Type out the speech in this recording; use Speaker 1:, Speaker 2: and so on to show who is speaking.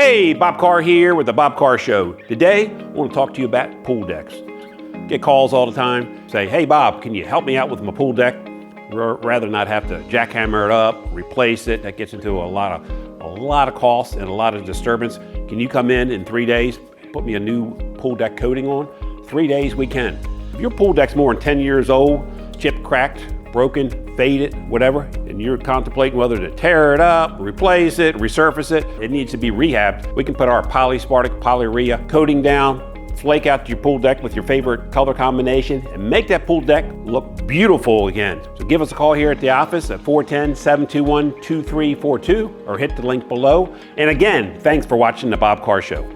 Speaker 1: Hey, Bob Carr here with the Bob Carr Show. Today, I want to talk to you about pool decks. Get calls all the time, say, hey Bob, can you help me out with my pool deck? Rather not have to jackhammer it up, replace it. That gets into a lot of costs and a lot of disturbance. Can you come in 3 days, put me a new pool deck coating on? 3 days we can. If your pool deck's more than 10 years old, chipped, cracked, broken, faded, whatever, and you're contemplating whether to tear it up, replace it, resurface it, it needs to be rehabbed, we can put our polyspartic polyurea coating down, flake out your pool deck with your favorite color combination, and make that pool deck look beautiful again. So give us a call here at the office at 410-721-2342 or hit the link below. And again, thanks for watching the Bob Carr Show.